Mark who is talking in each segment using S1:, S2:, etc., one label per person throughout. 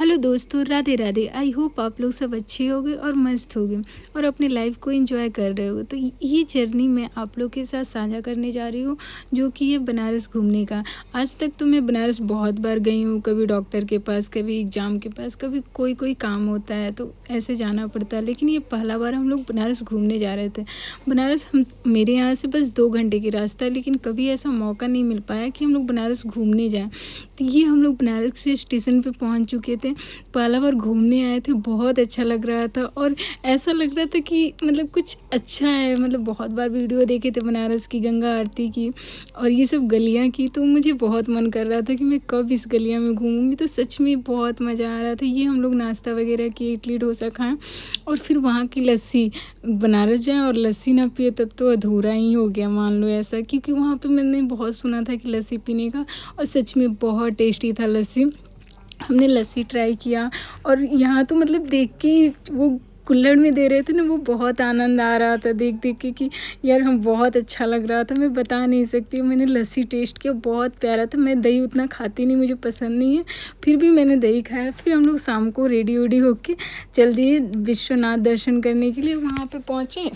S1: Hello दोस्तों, Radhe Radhe. I hope आप लोग सब अच्छे होंगे और मस्त होंगे और अपने लाइफ को एंजॉय कर रहे हो। तो ये जर्नी मैं आप लोग के साथ साझा करने जा रही हूँ, जो कि ये बनारस घूमने का। आज तक तो मैं बनारस बहुत बार गई हूँ, कभी डॉक्टर के पास, कभी एग्ज़ाम के पास, कभी कोई कोई काम होता है तो ऐसे जाना पड़ता है। लेकिन ये पहला बार हम लोग बनारस घूमने जा रहे थे। बनारस मेरे यहाँ से बस 2 घंटे की रास्ता है, लेकिन कभी ऐसा मौका नहीं मिल पाया कि हम लोग बनारस घूमने जाएँ। तो ये हम लोग बनारस से स्टेशन पे पहुँच चुके थे। पहला बार घूमने आए थे, बहुत अच्छा लग रहा था और ऐसा लग रहा था कि मतलब कुछ अच्छा है। मतलब बहुत बार वीडियो देखे थे बनारस की, गंगा आरती की और ये सब गलियाँ की, तो मुझे बहुत मन कर रहा था कि मैं कब इस गलियाँ में घूमूंगी। तो सच में बहुत मज़ा आ रहा था। ये हम लोग नाश्ता वगैरह किए, इडली डोसा खाएँ और फिर वहाँ की लस्सी। बनारस जाएँ और लस्सी ना पिए तब तो अधूरा ही हो गया, मान लो ऐसा। क्योंकि वहाँ पे मैंने बहुत सुना था कि लस्सी पीने का, और सच में बहुत टेस्टी था लस्सी। हमने लस्सी ट्राई किया और यहाँ तो मतलब देख के ही वो कुल्हड़ में दे रहे थे ना, वो बहुत आनंद आ रहा था देख देख के कि यार हम बहुत अच्छा लग रहा था। मैं बता नहीं सकती। मैंने लस्सी टेस्ट किया, बहुत प्यारा था। मैं दही उतना खाती नहीं, मुझे पसंद नहीं है, फिर भी मैंने दही खाया। फिर हम लोग शाम को रेडी वेडी होके चल दिए विश्वनाथ दर्शन करने के लिए। वहाँ पे पहुँचे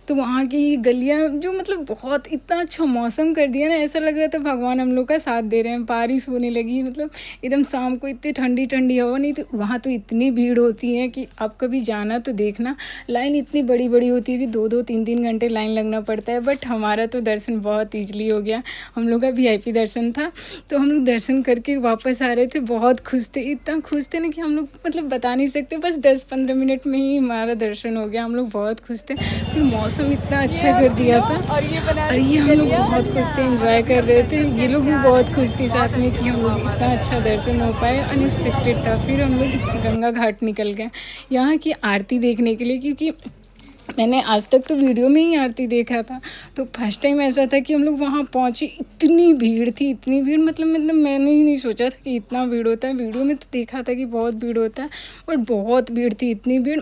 S1: तो वहाँ की गलियाँ जो मतलब बहुत इतना अच्छा मौसम कर दिया ना, ऐसा लग रहा था भगवान हम लोग का साथ दे रहे हैं। बारिश होने लगी, मतलब एकदम शाम को इतनी ठंडी ठंडी हवा। नहीं तो वहाँ तो इतनी भीड़ होती है कि आप कभी जाना तो देखना। लाइन इतनी बड़ी बड़ी होती है कि 2-2 3-3 घंटे लाइन लगना पड़ता है। बट हमारा तो दर्शन बहुत ईजिली हो गया। हम लोग का VIP दर्शन था, तो हम लोग दर्शन करके वापस आ रहे थे। बहुत खुश थे, इतना खुश थे ना कि हम लोग मतलब बता नहीं सकते। बस 10-15 मिनट में ही हमारा दर्शन हो गया। हम लोग बहुत खुश थे। फिर मौसम इतना अच्छा कर दिया था और ये हम लोग बहुत खुश थे, एंजॉय कर रहे थे। ये लोग भी बहुत खुश थे साथ में कि हम लोग इतना अच्छा दर्शन हो पाए। अनएक्सपेक्टेड था। फिर हम लोग गंगा घाट निकल गए यहाँ की आरती देखने के लिए, क्योंकि मैंने आज तक तो वीडियो में ही आरती देखा था। तो फर्स्ट टाइम ऐसा था कि हम लोग वहाँ पहुँचे, इतनी भीड़ थी, इतनी भीड़ मतलब मैंने ही नहीं सोचा था कि इतना भीड़ होता है। वीडियो में तो देखा था कि बहुत भीड़ होता है, और बहुत भीड़ थी, इतनी भीड़।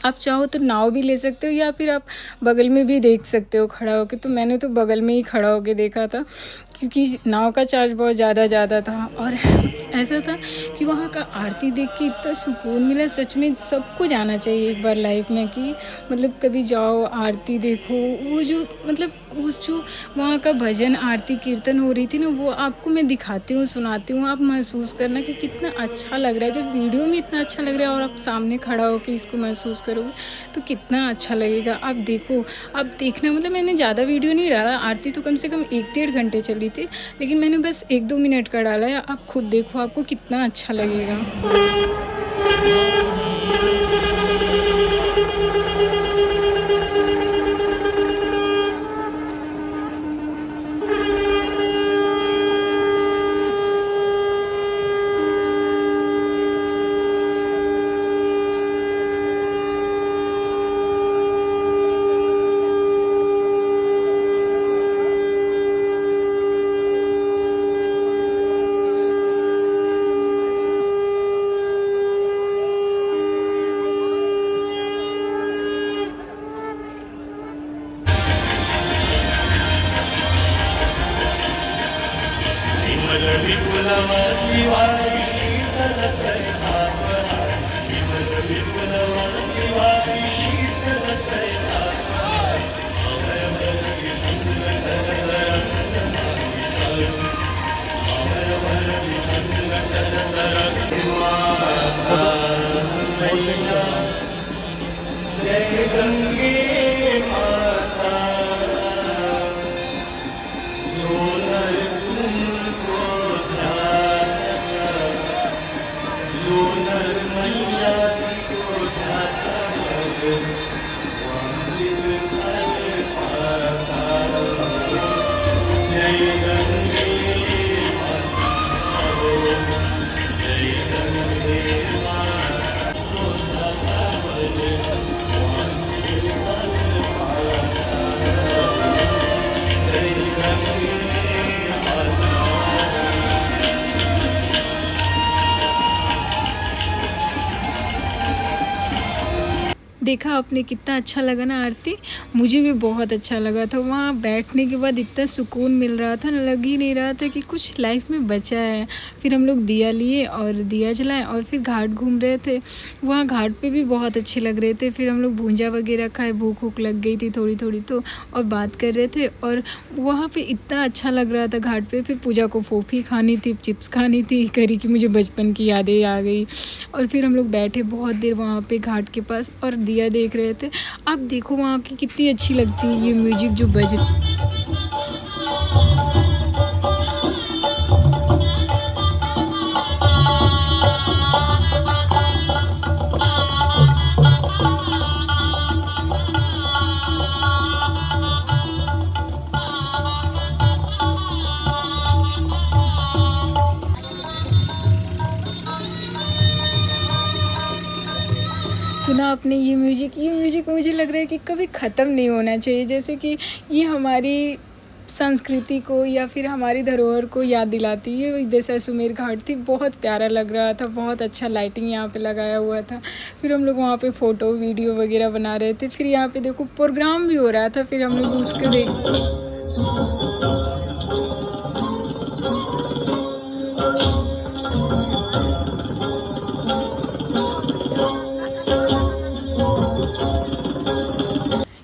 S1: आप चाहो तो नाव भी ले सकते हो, या फिर आप बगल में भी देख सकते हो खड़ा होके। तो मैंने तो बगल में ही खड़ा होके देखा था, क्योंकि नाव का चार्ज बहुत ज़्यादा था। और ऐसा था कि वहाँ का आरती देख के इतना सुकून मिला। सच में सबको जाना चाहिए एक बार लाइफ में, कि मतलब कभी जाओ आरती देखो। वो जो मतलब उस जो वहाँ का भजन आरती कीर्तन हो रही थी ना, वो आपको मैं दिखाती हूँ, सुनाती हूँ, आप महसूस करना कि कितना अच्छा लग रहा है। जब वीडियो में इतना अच्छा लग रहा है और आप सामने खड़ा होकर इसको महसूस करोगे तो कितना अच्छा लगेगा। आप देखो, आप देखना। मतलब मैंने ज़्यादा वीडियो नहीं डाला, आरती तो कम से कम 1-1.5 घंटे चली थी, लेकिन मैंने बस 1-2 मिनट का डाला है। आप खुद देखो, आपको कितना अच्छा लगेगा।
S2: जय गंगे माता, जो नर तुमको ध्याता, जो नर मैया जी को ध्याता, वांछित फल पाता। जय गंगे माता, जय गंगे
S1: देखा आपने कितना अच्छा लगा ना आरती? मुझे भी बहुत अच्छा लगा था। वहाँ बैठने के बाद इतना सुकून मिल रहा था, लग ही नहीं रहा था कि कुछ लाइफ में बचा है। फिर हम लोग दिया लिए और दिया जलाए और फिर घाट घूम रहे थे। वहाँ घाट पे भी बहुत अच्छे लग रहे थे। फिर हम लोग भूंजा वगैरह खाए, भूख वूख लग गई थी थोड़ी-थोड़ी तो, और बात कर रहे थे और वहाँ पे इतना अच्छा लग रहा था घाट पे। फिर पूजा को फोफी खानी थी, चिप्स खानी थी, करी कि मुझे बचपन की यादें आ गई। और फिर हम लोग बैठे बहुत देर वहाँ पे घाट के पास और दिया देख रहे थे। आप देखो वहाँ की कितनी अच्छी लगती है ये म्यूजिक जो बज। सुना आपने ये म्यूजिक मुझे लग रहा है कि कभी ख़त्म नहीं होना चाहिए। जैसे कि ये हमारी संस्कृति को या फिर हमारी धरोहर को याद दिलाती है। ये जैसलमेर घाट थी, बहुत प्यारा लग रहा था, बहुत अच्छा लाइटिंग यहाँ पे लगाया हुआ था। फिर हम लोग वहाँ पे फ़ोटो वीडियो वगैरह बना रहे थे। फिर यहाँ पे देखो प्रोग्राम भी हो रहा था, फिर हम लोग उसको देख।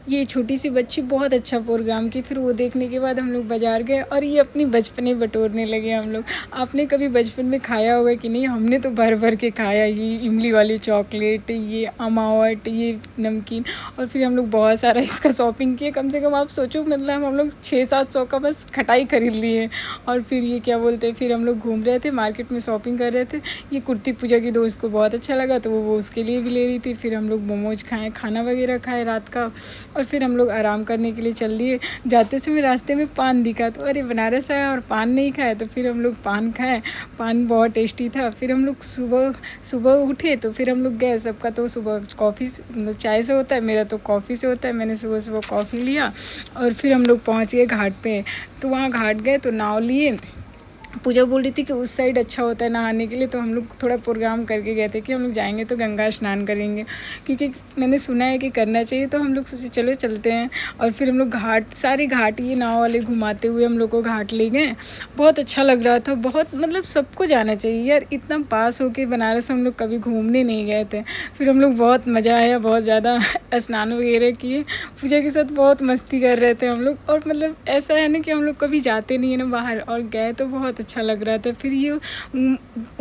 S1: ये छोटी सी बच्ची बहुत अच्छा प्रोग्राम की। फिर वो देखने के बाद हम लोग बाज़ार गए और ये अपनी बचपने बटोरने लगे हम लोग। आपने कभी बचपन में खाया होगा कि नहीं? हमने तो भर-भर के खाया, ये इमली वाली चॉकलेट, ये अमावट, ये नमकीन। और फिर हम लोग बहुत सारा इसका शॉपिंग किए। कम से कम आप सोचो, मतलब हम लोग 600-700 का बस खटाई खरीद लिए। और फिर ये क्या बोलते हैं, फिर हम लोग घूम रहे थे, मार्केट में शॉपिंग कर रहे थे। ये कुर्ती पूजा की दोस्त को बहुत अच्छा लगा तो वो उसके लिए भी ले रही थी। फिर हम लोग मोमोज खाए, खाना वगैरह खाए रात का, और फिर हम लोग आराम करने के लिए चल दिए। जाते समय रास्ते में पान दिखा तो अरे बनारस आया और पान नहीं खाया, तो फिर हम लोग पान खाए। पान बहुत टेस्टी था। फिर हम लोग सुबह सुबह उठे तो फिर हम लोग गए। सबका तो सुबह कॉफ़ी चाय से होता है, मेरा तो कॉफ़ी से होता है। मैंने सुबह सुबह कॉफ़ी लिया और फिर हम लोग पहुँच गए घाट पे। तो वहाँ घाट गए तो नाव लिए। पूजा बोल रही थी कि उस साइड अच्छा होता है नहाने के लिए, तो हम लोग थोड़ा प्रोग्राम करके गए थे कि हम लोग जाएंगे तो गंगा स्नान करेंगे, क्योंकि मैंने सुना है कि करना चाहिए। तो हम लोग सोचे चलो चलते हैं। और फिर हम लोग सारे घाट ये नाव वाले घुमाते हुए हम लोग को घाट ले गए। बहुत अच्छा लग रहा था, बहुत, मतलब सबको जाना चाहिए यार। इतना पास होके बनारस हम लोग कभी घूमने नहीं गए थे। फिर हम लोग बहुत मज़ा आया, बहुत ज़्यादा स्नान वगैरह किए, पूजा के साथ बहुत मस्ती कर रहे थे हम लोग। और मतलब ऐसा है ना कि हम लोग कभी जाते नहीं है ना बाहर, और गए तो बहुत अच्छा लग रहा था। फिर ये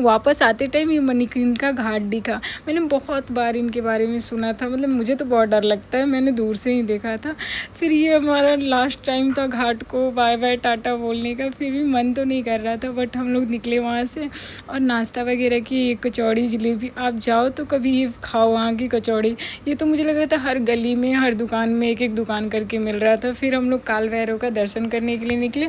S1: वापस आते टाइम ये मणिकर्णिका घाट दिखा। मैंने बहुत बार इनके बारे में सुना था, मतलब मुझे तो बहुत डर लगता है, मैंने दूर से ही देखा था। फिर ये हमारा लास्ट टाइम था घाट को बाय बाय टाटा बोलने का। फिर भी मन तो नहीं कर रहा था, बट हम लोग निकले वहाँ से और नाश्ता वगैरह की, कचौड़ी जलेबी। आप जाओ तो कभी ये खाओ वहाँ की कचौड़ी। ये तो मुझे लग रहा था हर गली में, हर दुकान में एक एक दुकान करके मिल रहा था। फिर हम लोग काल भैरव का दर्शन करने के लिए निकले।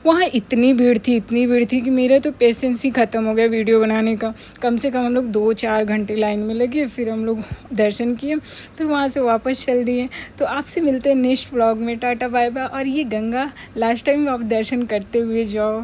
S1: वहाँ इतनी भीड़ थी कि मेरा तो पेशेंस ही ख़त्म हो गया वीडियो बनाने का। कम से कम हम लोग 2-4 घंटे लाइन में लगे। फिर हम लोग दर्शन किए, फिर वहाँ से वापस चल दिए। तो आपसे मिलते हैं नेक्स्ट व्लॉग में। Tata bye bye. और ये गंगा लास्ट टाइम आप दर्शन करते हुए जाओ।